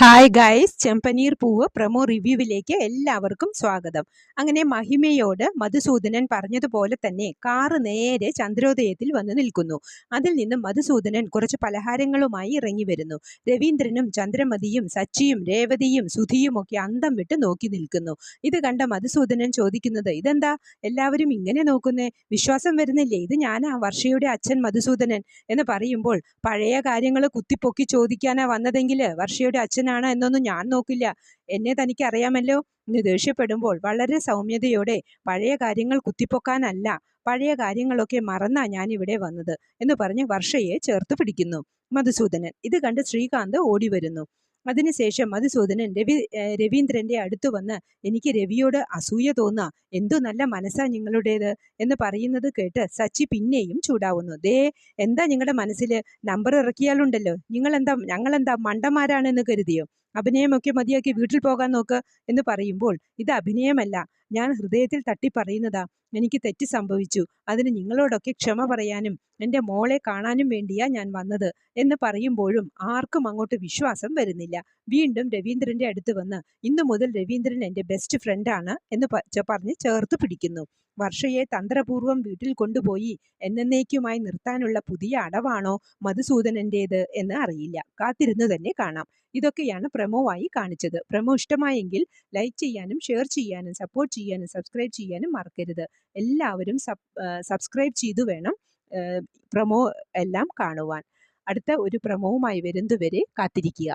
Hi guys, ചെമ്പനീർ പൂവ് promo റിവ്യൂവിലേക്ക് എല്ലാവർക്കും സ്വാഗതം. അങ്ങനെ മഹിമയോട് മധുസൂദനൻ പറഞ്ഞതുപോലെ തന്നെ കാറ് നേരെ ചന്ദ്രോദയത്തിൽ വന്ന് നിൽക്കുന്നു. അതിൽ നിന്നും മധുസൂദനൻ കുറച്ച് പലഹാരങ്ങളുമായി ഇറങ്ങി വരുന്നു. രവീന്ദ്രനും ചന്ദ്രമതിയും സച്ചിയും രേവതിയും സുധിയും ഒക്കെ അന്തം വിട്ട് നോക്കി നിൽക്കുന്നു. ഇത് കണ്ട മധുസൂദനൻ ചോദിക്കുന്നത്, ഇതെന്താ എല്ലാവരും ഇങ്ങനെ നോക്കുന്നേ? വിശ്വാസം വരുന്നില്ലേ? ഇത് ഞാനാ, വർഷയുടെ അച്ഛൻ മധുസൂദനൻ എന്ന് പറയുമ്പോൾ, പഴയ കാര്യങ്ങൾ കുത്തിപ്പൊക്കി ചോദിക്കാനാ വന്നതെങ്കിൽ വർഷയുടെ അച്ഛനാണ് എന്നൊന്നും ഞാൻ നോക്കില്ല. എന്നെ തനിക്ക് അറിയാമല്ലോ എന്ന് ദേഷ്യപ്പെടുമ്പോൾ വളരെ സൗമ്യതയോടെ, പഴയ കാര്യങ്ങൾ കുത്തിപ്പൊക്കാനല്ല, പഴയ കാര്യങ്ങളൊക്കെ മറന്നാ ഞാൻ ഇവിടെ വന്നത് എന്ന് പറഞ്ഞ് വർഷയെ ചേർത്ത് പിടിക്കുന്നു മധുസൂദനൻ. ഇത് കണ്ട് ശ്രീകാന്ത് ഓടി വരുന്നു. അതിനുശേഷം മധുസൂദനൻ രവീന്ദ്രന്റെ അടുത്ത് വന്ന്, എനിക്ക് രവിയോട് അസൂയ തോന്നുക, എന്തു നല്ല മനസ്സാ നിങ്ങളുടേത് എന്ന് പറയുന്നത് കേട്ട് സച്ചി പിന്നെയും ചൂടാവുന്നു. എന്താ നിങ്ങളുടെ മനസ്സിൽ? നമ്പർ ഇറക്കിയാലുണ്ടല്ലോ, ഞങ്ങളെന്താ മണ്ടന്മാരാണെന്ന് കരുതിയോ? അഭിനയമൊക്കെ മതിയാക്കി വീട്ടിൽ പോകാൻ നോക്ക് എന്ന് പറയുമ്പോൾ, ഇത് അഭിനയമല്ല, ഞാൻ ഹൃദയത്തിൽ തട്ടി പറയുന്നതാ. എനിക്ക് തെറ്റ് സംഭവിച്ചു. അതിന് നിങ്ങളോടൊക്കെ ക്ഷമ പറയാനും എൻ്റെ മോളെ കാണാനും വേണ്ടിയാ ഞാൻ വന്നത് എന്ന് പറയുമ്പോഴും ആർക്കും അങ്ങോട്ട് വിശ്വാസം വരുന്നില്ല. വീണ്ടും രവീന്ദ്രന്റെ അടുത്ത് വന്ന്, ഇന്നു മുതൽ രവീന്ദ്രൻ എൻ്റെ ബെസ്റ്റ് ഫ്രണ്ടാണ് എന്ന് പറഞ്ഞ് ചേർത്ത് പിടിക്കുന്നു. വർഷയെ തന്ത്രപൂർവ്വം വീട്ടിൽ കൊണ്ടുപോയി എന്നേക്കുമായി നിർത്താനുള്ള പുതിയ അടവാണോ മധുസൂദനൻ്റേത് എന്ന് അറിയില്ല. കാത്തിരുന്നു തന്നെ കാണാം. ഇതൊക്കെയാണ് പ്രൊമോവായി കാണിച്ചത്. പ്രൊമോ ഇഷ്ടമായെങ്കിൽ ലൈക്ക് ചെയ്യാനും ഷെയർ ചെയ്യാനും സപ്പോർട്ട് ചെയ്യാനും സബ്സ്ക്രൈബ് ചെയ്യാനും മറക്കരുത്. എല്ലാവരും സബ്സ്ക്രൈബ് ചെയ്തു വേണം പ്രൊമോ എല്ലാം കാണുവാൻ. അടുത്ത ഒരു പ്രൊമോവുമായി വരുന്നതുവരെ കാത്തിരിക്കുക.